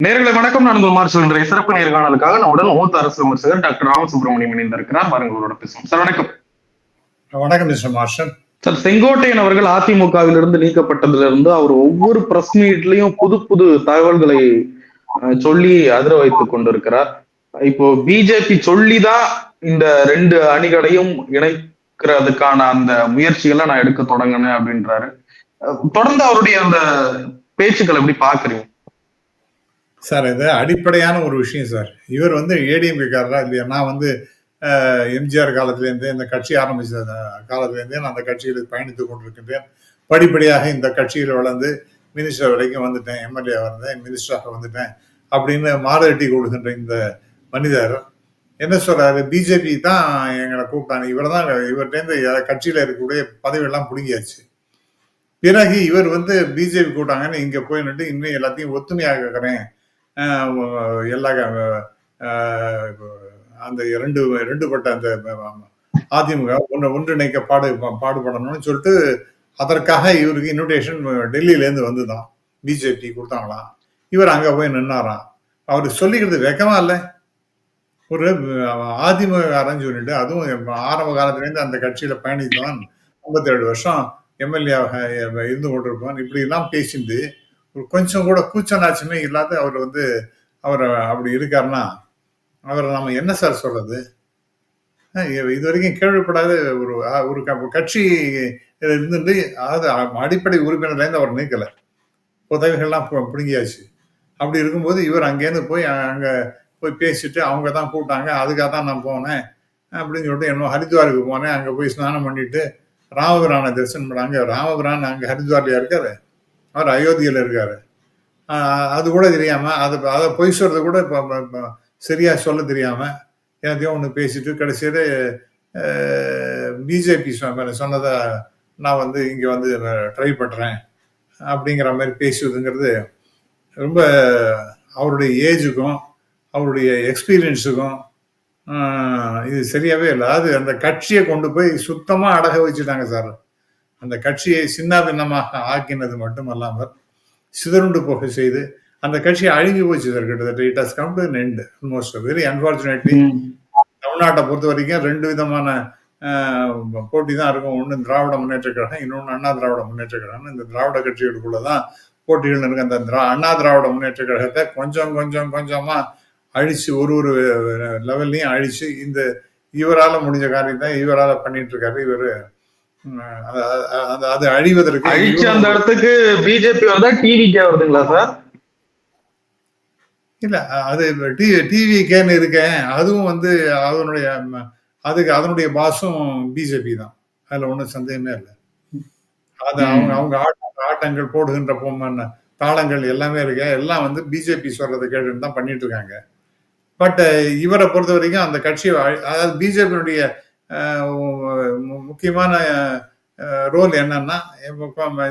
நேர்களை வணக்கம். நான் உங்கள் மார்ஷல். இன்றைய சிறப்பு நேர்காணலுக்காக நம்முடன் மூத்த அரசு விமர்சகர் டாக்டர் ராமசுப்ரமணியம் இணைந்திருக்கிறார். பாருங்களோட பேசுவோம். சார் வணக்கம். வணக்கம் மிஸ்டர் மார்ஷல். சார், செங்கோட்டையன் அவர்கள் அதிமுகவிலிருந்து நீக்கப்பட்டதிலிருந்து அவர் ஒவ்வொரு பிரஸ் மீட்லயும் புது புது தகவல்களை சொல்லி அதிர வைத்துக் கொண்டிருக்கிறார். இப்போ பிஜேபி சொல்லிதான் இந்த ரெண்டு அணிகளையும் இணைக்கிறதுக்கான அந்த முயற்சிகளை நான் எடுக்க தொடங்கினேன் அப்படின்றாரு. தொடர்ந்து அவருடைய அந்த பேச்சுக்களை எப்படி பாக்குறீங்க சார்? இது அடிப்படையான ஒரு விஷயம் சார். இவர் ஏடிஎம்கேக்காரரா இல்லையா? நான் எம்ஜிஆர் காலத்திலேருந்தே இந்த கட்சி ஆரம்பிச்ச காலத்திலேருந்தே நான் அந்த பயணித்துக் கொண்டிருக்கின்றேன். படிப்படியாக இந்த கட்சியில் வளர்ந்து மினிஸ்டர் வரைக்கும் வந்துட்டேன், எம்எல்ஏ வந்தேன், மினிஸ்டராக வந்துட்டேன் அப்படின்னு மாறுதட்டி கொடுக்கின்ற இந்த மனிதர் என்ன சொல்றாரு? பிஜேபி தான் எங்களை கூப்பிட்டாங்க, இவர்கிட்ட கட்சியில இருக்கக்கூடிய பதவி எல்லாம் பிடுங்கியாச்சு. பிறகு இவர் பிஜேபி கூட்டாங்கன்னு இங்க போய் நின்று இன்னும் எல்லாத்தையும் ஒத்துமையாக இருக்கிறேன், எல்லா அந்த ரெண்டுபட்ட அந்த அதிமுக ஒன்றிணைக்க பாடுபடணும்னு சொல்லிட்டு அதற்காக இவருக்கு இன்விடேஷன் டெல்லியில இருந்து வந்துதான் பிஜேபி கொடுத்தாங்களாம். இவர் அங்க போய் நின்னாராம். அவருக்கு சொல்லிக்கிறது வெக்கமா இல்ல? ஒரு அதிமுக அரஞ்சு சொல்லிட்டு, அதுவும் ஆரம்ப காலத்திலேருந்து அந்த கட்சியில பயணித்தான், 57 வருஷம் எம்எல்ஏவாக இருந்து கொண்டிருப்பான். இப்படி எல்லாம் பேசிட்டு கொஞ்சம் கூட கூச்ச நாச்சமே இல்லாத அவர் அப்படி இருக்காருன்னா அவரை நம்ம என்ன சார் சொல்றது? இது வரைக்கும் கேள்விப்படாத ஒரு கட்சி இருந்துட்டு, அதாவது அடிப்படை உறுப்பினர்ல இருந்து அவர் நீக்கல, உதவிகள்லாம் பிடுங்கியாச்சு. அப்படி இருக்கும்போது இவர் அங்கேருந்து போய் அங்க போய் பேசிட்டு அவங்க தான் கூப்பிட்டாங்க, அதுக்காக தான் நான் போனேன் அப்படின்னு சொல்லிட்டு என்ன ஹரித்வாருக்கு போனேன், அங்க போய் ஸ்நானம் பண்ணிட்டு ராமபிரானை தரிசனம் பண்ணாங்க. ராமபிரான் அங்க ஹரித்வார்லயா இருக்காரு, அவர் அயோத்தியில இருக்காரு. அது கூட தெரியாம அதை பொய் சொல்றது கூட சரியா சொல்ல தெரியாம எல்லாத்தையும் ஒன்று பேசிட்டு கடைசியில பிஜேபி சொன்னதை நான் இங்க ட்ரை பண்றேன் அப்படிங்கிற மாதிரி பேசுவதுங்கிறது ரொம்ப அவருடைய ஏஜுக்கும் அவருடைய எக்ஸ்பீரியன்ஸுக்கும் இது சரியாவே இல்லை. அது அந்த கட்சியை கொண்டு போய் சுத்தமா அடக வச்சுட்டாங்க சார். அந்த கட்சியை சின்ன பின்னமாக ஆக்கினது மட்டுமல்லாமல் சிதறுண்டு போக செய்து அந்த கட்சி அழிஞ்சு போச்சு சார். கிட்டத்தட்ட it has come to an end. Almost very unfortunately தமிழ்நாட்டை பொறுத்த வரைக்கும் ரெண்டு விதமான போட்டி தான் இருக்கும். ஒன்று திராவிட முன்னேற்ற கழகம், இன்னொன்று அண்ணா திராவிட முன்னேற்ற கழகம். இந்த திராவிட கட்சிகளுக்குள்ளதான் போட்டிகள் இருக்கு. அந்த அண்ணா திராவிட முன்னேற்ற கழகத்தை கொஞ்சமா அழிச்சு ஒரு லெவல்லையும் அழிச்சு இந்த இவரால முடிஞ்ச காரியம் தான் இவரால பண்ணிட்டு இருக்காரு. இவரு அது அழிவதற்கு அழிச்சு அந்த இடத்துக்கு பிஜேபி வருதா டிவிகே வருதுங்களா சார்? இல்ல, அது டிவிகேன்னு இருக்கேன், அதுவும் அதனுடைய பாசும் பிஜேபி தான், அதுல ஒன்றும் சந்தேகமே இல்லை. அது அவங்க ஆட்டங்கள் போடுகின்ற பொம்மை தாளங்கள் எல்லாமே இருக்கு, எல்லாம் பிஜேபி சொல்றதை கேட்டுன்னு தான் பண்ணிட்டு இருக்காங்க. பட் இவரை பொறுத்த வரைக்கும் அந்த கட்சியை, அதாவது பிஜேபியினுடைய முக்கியமான ரோல் என்னன்னா,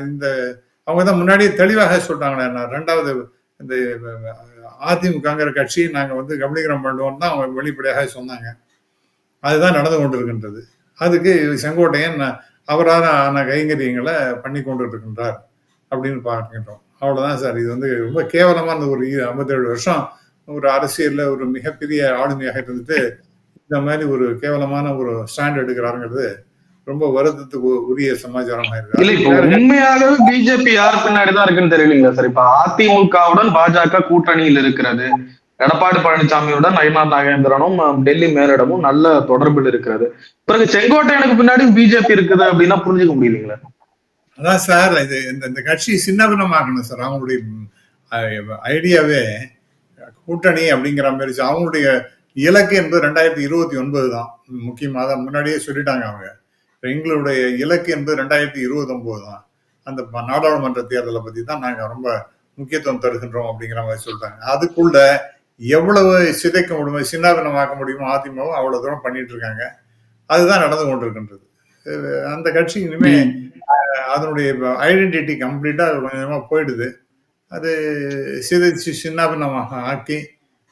இந்த அவங்க தான் முன்னாடியே தெளிவாக சொல்லிட்டாங்களே, ரெண்டாவது இந்த அதிமுகங்கிற கட்சி நாங்க கபலீகரம் பண்ணுவோம் தான் அவங்க வெளிப்படையாக சொன்னாங்க. அதுதான் நடந்து கொண்டிருக்கின்றது. அதுக்கு செங்கோட்டையன் அவரான கைங்கரியங்களை பண்ணி கொண்டு இருக்கின்றார் அப்படின்னு பார்க்கின்றோம். அவ்வளவுதான் சார். இது ரொம்ப கேவலமான ஒரு 57 வருஷம் ஒரு அரசியல்ல ஒரு மிகப்பெரிய ஆளுமையாக இருந்துட்டு இந்த மாதிரி ஒரு கேவலமான ஒரு ஸ்டாண்ட் எடுக்கிறாருங்கிறது ரொம்ப வருத்தத்துக்கு உரிய சமாச்சாரமா இருக்கு. இல்ல, இப்போ உண்மையாகவே பிஜேபி யார் பின்னாடிதான் இருக்குன்னு தெரியலீங்களா சார்? இப்ப அதிமுகவுடன் பாஜக கூட்டணியில் இருக்கிறது, எடப்பாடி பழனிசாமியுடன் நயினா நாகேந்திரனும் டெல்லி மேலிடமும் நல்ல தொடர்பில் இருக்கிறது. பிறகு செங்கோட்டையனுக்கு பின்னாடி பிஜேபி இருக்குது அப்படின்னா புரிஞ்சுக்க முடியலீங்களா? அதான் சார், இது இந்த கட்சி சின்னபின்னமாக்கணும் சார். அவங்களுடைய ஐடியாவே கூட்டணி அப்படிங்கிற மாதிரி. அவங்களுடைய இலக்கு என்பது 2029 தான். முக்கியமாக தான் முன்னாடியே சொல்லிட்டாங்க அவங்க. எங்களுடைய இலக்கு என்பது 2029 தான். அந்த நாடாளுமன்ற தேர்தலை பத்தி தான் நாங்க ரொம்ப முக்கியத்துவம் தருகின்றோம் அப்படிங்கிற மாதிரி சொல்லிட்டாங்க. அதுக்குள்ள எவ்வளவு சிதைக்க முடியுமோ, சின்னாபின்னமாக்க முடியுமோ அதிமுக அவ்வளவு தூரம் பண்ணிட்டு இருக்காங்க. அதுதான் நடந்து கொண்டிருக்கின்றது. அந்த கட்சி இனிமே அதனுடைய ஐடென்டிட்டி கம்ப்ளீட்டா கொஞ்சமா போயிடுது. அது சிதைச்சு சின்னாபின்னமாக ஆக்கி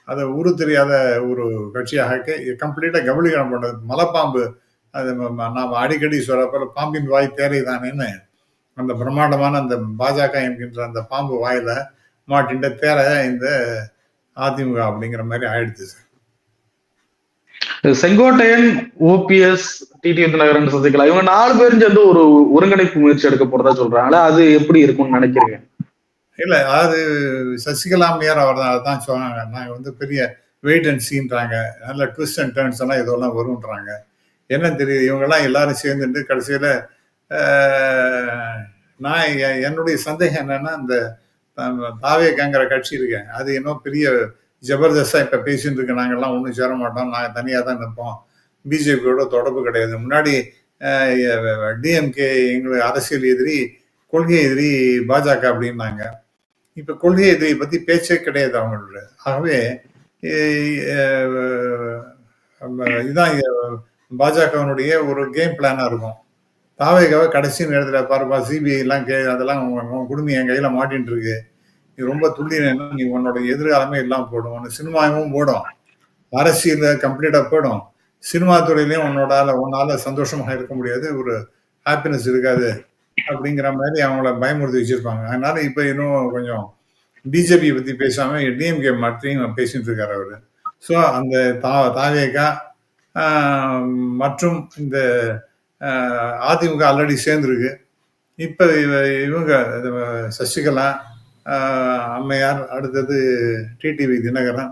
அதை உரு தெரியாத ஒரு கட்சியாக கம்ப்ளீட்டா கபலீகரம் பண்றது. மலைப்பாம்பு, அது நாம் அடிக்கடி சொல்றப்ப பாம்பின் வாய் தேரை தானேன்னு அந்த பிரம்மாண்டமான அந்த பாஜக என்கின்ற அந்த பாம்பு வாயில மாட்டின்ற தேர இந்த அதிமுக அப்படிங்கிற மாதிரி ஆயிடுச்சு sir. Sengottaiyan, OPS, TTV Dhinakaran, Sasikala இவங்க 4 பேரும் சேர்ந்து ஒரு ஒருங்கிணைப்பு முயற்சி எடுக்க போறதா சொல்றாங்களே, அது எப்படி இருக்கும்னு நினைக்கிறீங்க? இல்ல அதாவது சசிகலா அம்மையார் அவர் தான் சொன்னாங்க, நாங்க வந்து பெரிய வெயிட் அண்ட் சீன்றாங்க, நல்ல ட்விஸ்ட் அண்ட் டர்ன்ஸ் எல்லாம் இதெல்லாம் வரும்ன்றாங்க. என்ன தெரியுது, இவங்கெல்லாம் எல்லாரும் சேர்ந்துட்டு கடைசியில நான் என்னுடைய சந்தேகம் என்னன்னா, இந்த தாவேக்காங்கிற கட்சி இருக்கேன், அது இன்னும் பெரிய ஜபர்தஸ்தா இப்ப பேசிட்டு இருக்கு, நாங்கெல்லாம் ஒன்றும் சேர மாட்டோம், நாங்கள் தனியாக தான் நிற்போம், பிஜேபியோட தொடர்பு கிடையாது. முன்னாடி டிஎம்கே எங்களுக்கு அரசியல் எதிரி, கொள்கை எதிரி பாஜக அப்படின்னாங்க. இப்ப கொள்கை எதிரியை பத்தி பேச்சே கிடையாது அவங்களோட. ஆகவே இதுதான் பாஜகவினுடைய ஒரு கேம் பிளானா இருக்கும். தாவேகாவை கடைசி நேரத்தில் பாருப்பா, சிபிஐ எல்லாம் அதெல்லாம் உன் குடும்பம் என் கையில மாட்டின்னு இருக்கு, நீ ரொம்ப துல்லியம், நீ உன்னோட எதிர்காலமே எல்லாம் போடும், உன்னை சினிமாவும் போடும், அரசியல கம்ப்ளீட்டா போயிடும், சினிமா துறையிலையும் உன்னால சந்தோஷமாக இருக்க முடியாது, ஒரு ஹாப்பினஸ் இருக்காது அப்படிங்கிற மாதிரி அவங்கள பயமுறுத்தி வச்சிருப்பாங்க. அதனால இப்ப இன்னும் கொஞ்சம் பிஜேபி பத்தி பேசாம டிஎம்கே மாற்றியும் பேசிட்டு இருக்காரு அவரு. ஸோ அந்த தாவேகா மற்றும் இந்த அதிமுக ஆல்ரெடி சேர்ந்துருக்கு. இப்ப இவங்க சசிகலா அம்மையார், அடுத்தது டிடிவி தினகரன்,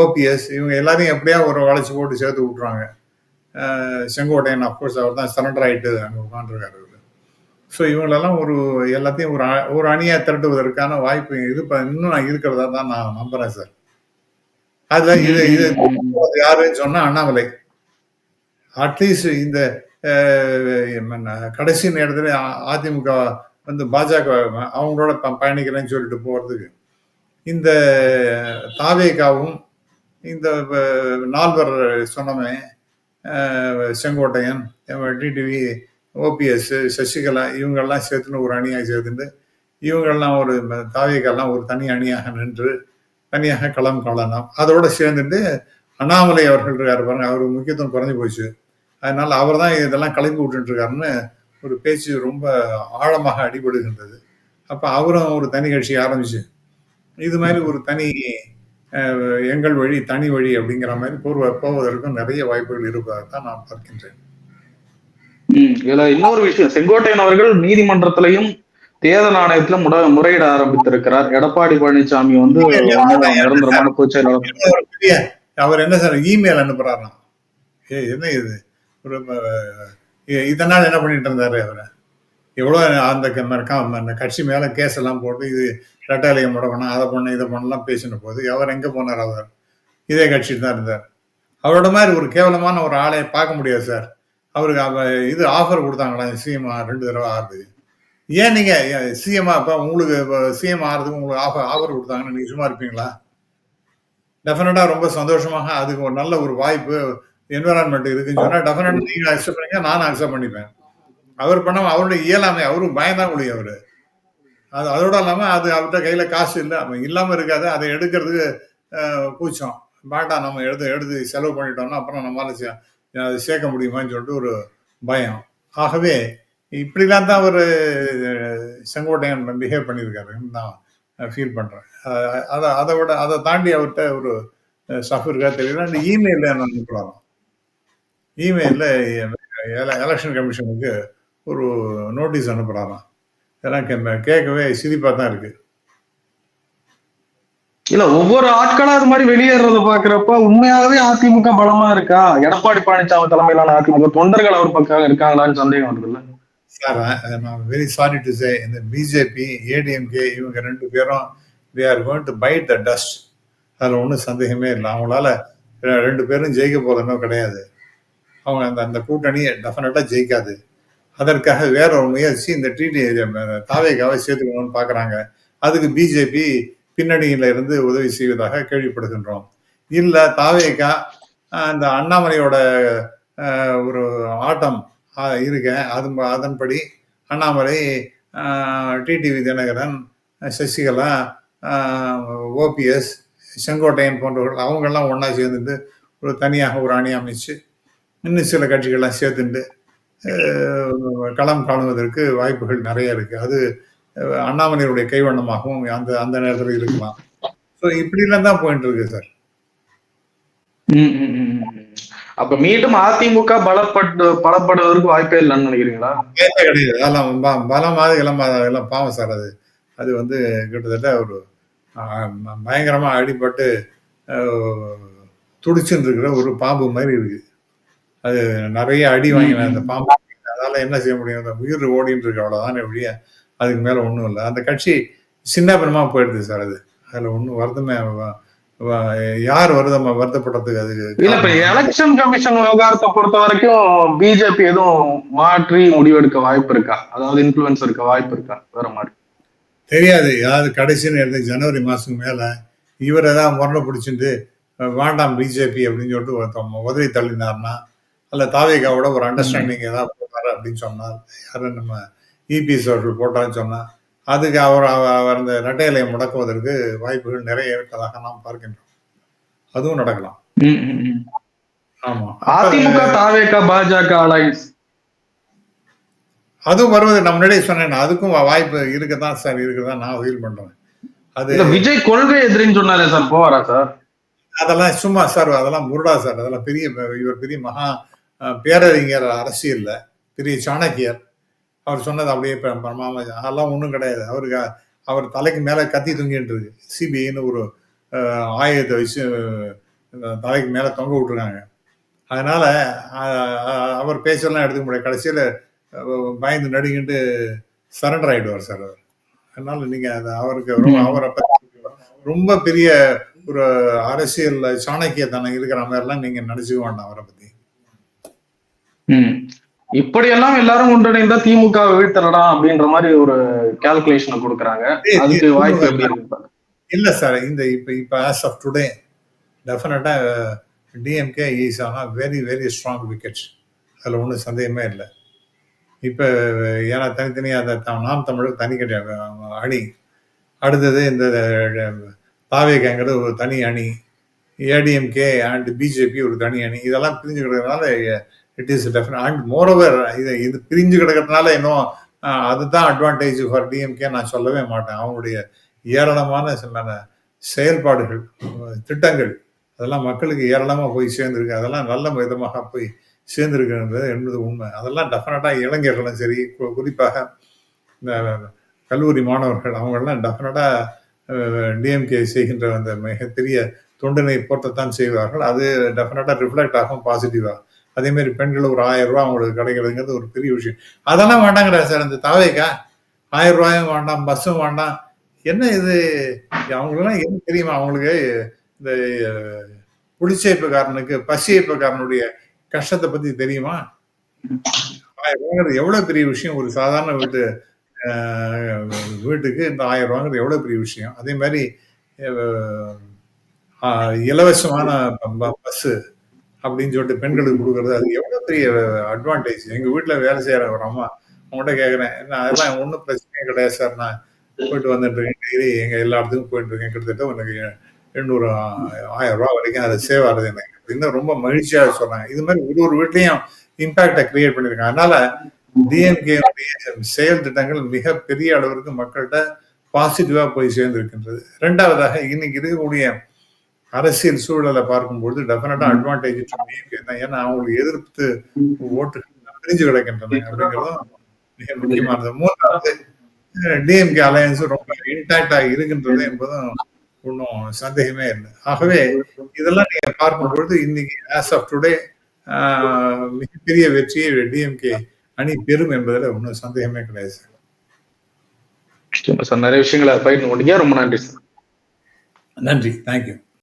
ஓபிஎஸ், இவங்க எல்லாரையும் எப்படியா ஒரு வளைச்சு போட்டு சேர்த்து விட்டுருவாங்க. செங்கோட்டையன் அப்கோர்ஸ் அவர் தான் சரண்டர் ஆயிட்டு அங்கே உட்காந்துருக்காரு. ஸோ இவங்களெல்லாம் எல்லாத்தையும் ஒரு அணியா திரட்டுவதற்கான வாய்ப்பு இன்னும் இருக்கிறதா தான் நான் நம்புறேன் சார். அதுல இது யாருன்னு சொன்னா அண்ணாமலை. அட்லீஸ்ட் இந்த கடைசி நேரத்துல அதிமுக வந்து பாஜக அவங்களோட பயணிக்கிறேன்னு சொல்லிட்டு போறதுக்கு இந்த தாவேகாவும் இந்த 4 சொன்னமே செங்கோட்டையன், டிடிவி, ஓபிஎஸ், சசிகலா இவங்கெல்லாம் சேர்த்துன்னு ஒரு அணியாக சேர்த்துட்டு இவங்கெல்லாம் ஒரு தாவேகெல்லாம் ஒரு தனி அணியாக நின்று தனியாக களம் காணலாம். அதோட சேர்ந்துட்டு அண்ணாமலை அவர்கள் இருக்காரு பாருங்க, அவருக்கு முக்கியத்துவம் குறைஞ்சி போச்சு, அதனால அவர் தான் இதெல்லாம் கிளப்பி விட்டுட்டு இருக்காருன்னு ஒரு பேச்சு ரொம்ப ஆழமாக அடிபடுகின்றது. அப்ப அவரும் ஒரு தனி கட்சி ஆரம்பிச்சு இது மாதிரி ஒரு தனி எங்கள் வழி தனி வழி அப்படிங்கிற மாதிரி போவதற்கும் நிறைய வாய்ப்புகள் இருப்பதைத்தான் நான் பார்க்கின்றேன். இதுல இன்னொரு விஷயம், செங்கோட்டையன் அவர்கள் நீதிமன்றத்திலையும் தேர்தல் ஆணையத்துல முறையிட ஆரம்பித்திருக்கிறார். எடப்பாடி பழனிசாமி வந்து நிரந்தரமான பொதுச் செயலாளர். அவர் என்ன சார் இமெயில் அனுப்புறாராம், என்ன இது ஒரு இதனால் என்ன பண்ணிட்டு இருந்தாரு அவரை, எவ்வளவு அந்த கட்சி மேல கேஸ் எல்லாம் போட்டு இது ரெட்டாலையை முடக்கணும், அதை பண்ண இதை பண்ணலாம் பேசின போது அவர் எங்க போனார், அவர் இதே கட்சியில் தான் இருந்தார். அவரோட மாதிரி ஒரு கேவலமான ஒரு ஆளையை பார்க்க முடியாது சார். அவருக்கு இது ஆஃபர் கொடுத்தாங்களா சிஎம் 2 தடவை ஆறுது, ஏன் நீங்க சிஎம் இப்ப உங்களுக்கு சிஎம் ஆறதுக்கு உங்களுக்கு ஆஃபர் கொடுத்தாங்கன்னு நீங்க சும்மா இருப்பீங்களா? டெஃபினட்டா ரொம்ப சந்தோஷமாக அதுக்கு ஒரு நல்ல ஒரு வாய்ப்பு என்விரான்மெண்ட் இருக்குன்னு சொன்னா டெஃபினட்டா நீங்க அக்செப்ட் பண்ணீங்க, நானும் அக்செப்ட் பண்ணிப்பேன். அவர் பண்ண அவருடைய இயலாமை, அவரும் பயந்தான் முடியும் அவரு. அதோட இல்லாம அது அவர்கிட்ட கையில காசு இல்லை, இல்லாம இருக்காது, அதை எடுக்கிறதுக்கு கூச்சம், வேண்டாம் நம்ம எடுத்து செலவு பண்ணிட்டோம்னா அப்புறம் நம்மளால அதை சேர்க்க முடியுமான்னு சொல்லிட்டு ஒரு பயம். ஆகவே இப்படிலாம் தான் ஒரு செங்கோட்டையன் பிஹேவ் பண்ணியிருக்காருன்னு நான் ஃபீல் பண்றேன். அதை தாண்டி அவர்கிட்ட ஒரு ஸ்டஃப் இருக்கா தெரியல. அந்த இமெயில நான் அனுப்பலாம், இமெயில்ல எலெக்ஷன் கமிஷனுக்கு ஒரு நோட்டீஸ் அனுப்புறாராம். இதெல்லாம் கேட்கவே சிரிப்பா தான் இருக்கு. இல்ல ஒவ்வொரு ஆட்களா அது மாதிரி வெளியேறத பாக்குறப்ப உண்மையாகவே அதிமுக பலமா இருக்கா? எடப்பாடி பழனிசாமி தலைமையிலான அதிமுக தொண்டர்கள் அவர் பக்கம் இருக்காங்களான்னு சந்தேகம் வருதுல்ல சார். நான் வெரி சாரி டு சே, இந்த பிஜேபி ஏடிஎம்கே இவங்க 2 பேரும் they are going to bite the dust. அதுல ஒன்றும் சந்தேகமே இல்லை. அவங்களால 2 பேரும் ஜெயிக்க போறதுனோ கிடையாது. அவங்க அந்த கூட்டணி டெஃபினட்டா ஜெயிக்காது. அதற்காக வேற ஒரு முயற்சி இந்த தாவேகாவை சேர்த்துக்கணும்னு பாக்குறாங்க. அதுக்கு பிஜேபி பின்னணியில இருந்து உதவி செய்வதாக கேள்விப்படுகின்றோம். இல்ல தாவேகா அந்த அண்ணாமலையோட ஒரு ஆட்டம் இருக்க, அதன்படி அண்ணாமலை, டிடிவி தினகரன், சசிகலா, ஓபிஎஸ், செங்கோட்டையன் போன்றவர்கள் அவங்கெல்லாம் ஒன்னா சேர்ந்துட்டு ஒரு தனியாக ஒரு அணி அமைச்சு இன்னும் சில கட்சிகள்லாம் சேர்த்துட்டு களம் காணுவதற்கு வாய்ப்புகள் நிறைய இருக்கு. அது அண்ணாமலையுடைய கைவண்ணமாகவும் அந்த அந்த நேரத்தில் இருக்கலாம். ஸோ இப்படிலாம் தான் போயிட்டு இருக்கு சார். அப்ப மீண்டும் அதிமுக பலப்படுவதற்கு வாய்ப்பே இல்லைன்னு நினைக்கிறீங்களா? கிடையாது. அதெல்லாம் பலமாவது எல்லாம் பாவம் சார். அது அது வந்து கிட்டத்தட்ட ஒரு பயங்கரமா அடிபட்டு துடிச்சுட்டு இருக்கிற ஒரு பாம்பு மாதிரி இருக்கு. அது நிறைய அடி வாங்கின அந்த பாம்பு. அதனால என்ன செய்ய முடியும்? அந்த உயிர் ஓடிட்டு இருக்கு, அவ்வளவுதானே ஒழிய அதுக்கு மேல ஒன்றும் இல்லை. அந்த கட்சி சின்ன பின்னமா போயிடுது சார். அது அதுல ஒன்றும் வருத்தமே யார் வருத்தப்படுறதுக்கு அது இல்ல. இப்ப எலெக்ஷன் கமிஷன் விவகாரத்தை பொறுத்த வரைக்கும் பிஜேபி எதுவும் மாற்றி முடிவெடுக்க வாய்ப்பு இருக்கா? அதாவது இன்ஃபுளுன்ஸ் இருக்க வாய்ப்பு இருக்கா வேற மாதிரி? தெரியாது. யாராவது கடைசின்னு எடுத்து ஜனவரி மாசத்துக்கு மேல இவர் ஏதாவது முரணை பிடிச்சிட்டு வேண்டாம் பிஜேபி அப்படின்னு சொல்லிட்டு ஒருத்தவங்க உதவி தள்ளினார்னா, அல்ல தாவேகாவோட ஒரு அண்டர்ஸ்டாண்டிங் ஏதாவது போட்டாரு அப்படின்னு சொன்னால், யாரும் நம்ம இபிஎஸ் அவர்கள் போட்டான்னு சொன்னா, அதுக்கு அவர் அந்த இரட்டையிலை முடக்குவதற்கு வாய்ப்புகள் நிறைய இருப்பதாக நாம் பார்க்கின்றோம். அதுவும் நடக்கலாம். ஆமா. அதிமுக தாவேகா பாஜக அலைன்ஸ் அதுவும் வருவது நம்ம முன்னாடியே சொன்னேன். அதுக்கும் வாய்ப்பு இருக்குதான் சார், இருக்குதான் நான் ஃபீல் பண்றேன். அது விஜய் கொள்கை எதிரின்னு சொன்னாரே சார், போவாரா சார்? அதெல்லாம் சும்மா சார், அதெல்லாம் முருடா சார். அதெல்லாம் இவர் பெரிய மகா பேரறிஞர், அரசியல்ல பெரிய சாணக்கியர். அவர் சொன்னது அப்படியே அதெல்லாம் ஒன்றும் கிடையாது. அவர் தலைக்கு மேல கத்தி தொங்கிட்டு இருக்கு. சிபிஐன்னு ஒரு ஆயுதத்தை வச்சு தலைக்கு மேல தொங்க விட்டுருக்காங்க. அதனால அவர் பேச்செல்லாம் எடுத்துக்க முடியாது. கடைசியில பயந்து நடுங்கிட்டு சரண்டர் ஆயிடுவார் சார் அவர். அதனால நீங்க அவருக்கு அவரை ரொம்ப பெரிய ஒரு அரசியல் சாணக்கியத்தனம் இருக்கிற மாதிரிலாம் நீங்க நினைச்சுக்க வேண்டாம் அவரை பத்தி. இப்படியெல்லாம் எல்லாரும் ஒன்றிணைந்தா திமுக வீழ்த்தலாம் அப்படின்ற மாதிரி ஒரு கால்குலேஷனை கொடுக்குறாங்க. அதுக்கு வாய்ப்பு எப்படி இருக்கு? இல்ல சார், இந்த இப்ப ஆஸ் ஆஃப் டுடே டெஃபினட்டா DMK is on very very strong wickets. அதுல ஒன்றும் சந்தேகமே இல்லை. இப்ப ஏன்னா தனித்தனியா நாம் தமிழர் தனி கிடையாது அணி. அடுத்தது இந்த தாவேகாங்கிறது ஒரு தனி அணி, ஏடிஎம்கே அண்ட் பிஜேபி ஒரு தனி அணி. இதெல்லாம் பிரிஞ்சு கிடக்கிறதுனால it is definite. And moreover இது பிரிஞ்சு கிடக்கிறதுனால இன்னும் அதுதான் அட்வான்டேஜ் ஃபார் டிஎம்கே நான் சொல்லவே மாட்டேன். அவங்களுடைய ஏராளமான சில செயல்பாடுகள், திட்டங்கள் அதெல்லாம் மக்களுக்கு ஏராளமாக போய் சேர்ந்துருக்கு. அதெல்லாம் நல்ல விதமாக போய் சேர்ந்திருக்கிறது என்பது உண்மை. அதெல்லாம் டெஃபினட்டாக இளைஞர்களும் சரி, குறிப்பாக இந்த கல்லூரி மாணவர்கள் அவங்கெல்லாம் டெஃபினட்டாக டிஎம்கே செய்கின்ற அந்த மிகப்பெரிய தொண்டினை போற்றத்தான் செய்வார்கள். அது டெஃபினட்டாக ரிஃப்ளெக்ட் ஆகும் பாசிட்டிவாக. அதேமாரி பெண்கள் ஒரு 1000 ரூபா அவங்களுக்கு கிடைக்கிறதுங்கிறது ஒரு பெரிய விஷயம். அதெல்லாம் வேண்டாங்கிறா சார் இந்த தாவேகா. 1000 ரூபாயும் வேண்டாம், பஸ்ஸும் வேண்டாம். என்ன இது? அவங்களுக்குலாம் என்ன தெரியுமா? அவங்களுக்கு இந்த புடிச்சைப்புக்காரனுக்கு பசியைப்புக்காரனுடைய கஷ்டத்தை பத்தி தெரியுமா? 1000 ரூபாங்கிறது எவ்வளவு பெரிய விஷயம். ஒரு சாதாரண வீட்டுக்கு இந்த 1000 ரூபாங்கிறது எவ்வளவு பெரிய விஷயம். அதே மாதிரி இலவசமான பஸ் அப்படின்னு சொல்லிட்டு பெண்களுக்கு கொடுக்கறது அது எவ்வளவு பெரிய அட்வான்டேஜ். எங்க வீட்டுல வேலை செய்யற ஒரு அம்மா, அவங்கள்ட்ட கேட்கறேன், என்ன அதெல்லாம் ஒன்றும் பிரச்சனையே கிடையாது சார், நான் போயிட்டு வந்துட்டு இருக்கேன், டெய்லி எங்க எல்லா இடத்துக்கும் போயிட்டு இருக்கேன், கிட்டத்தட்ட எனக்கு 800 1000 ரூபா வரைக்கும் அது சேவ் ஆகுது எனக்கு அப்படின்னு ரொம்ப மகிழ்ச்சியா சொன்னாங்க. இது மாதிரி ஒரு வீட்லயும் இம்பாக்டை கிரியேட் பண்ணிருக்காங்க. அதனால டிஎம்கே செயல் திட்டங்கள் மிக பெரிய அளவிற்கு மக்கள்கிட்ட பாசிட்டிவா போய் சேர்ந்து இருக்கின்றது. இரண்டாவதாக இன்னைக்கு இருக்கக்கூடிய அரசியல் சூழலை பார்க்கும்போது டெஃபினட்டா அட்வான்டேஜ் டிஎம்கே தான். ஏன்னா அவங்களுக்கு எதிர்த்து ஓட்டுகள் பிரிஞ்சு கிடக்கின்றன அப்படிங்கிறதும் மிக முக்கியமானது. மூன்றாவது டிஎம்கே அலையன்ஸ் ரொம்ப இன்டாக்டா இருக்கின்றது என்பதும் ஒன்றும் சந்தேகமே இல்லை. ஆகவே இதெல்லாம் நீங்க பார்க்கும்பொழுது இன்னைக்கு ஆஸ் ஆஃப் டுடே மிகப்பெரிய வெற்றியை டிஎம்கே அணி பெறும் என்பதில் ஒன்றும் சந்தேகமே கிடையாது சார். நிறைய விஷயங்களை பயிர் ரொம்ப நன்றி சார். நன்றி, தேங்க்யூ.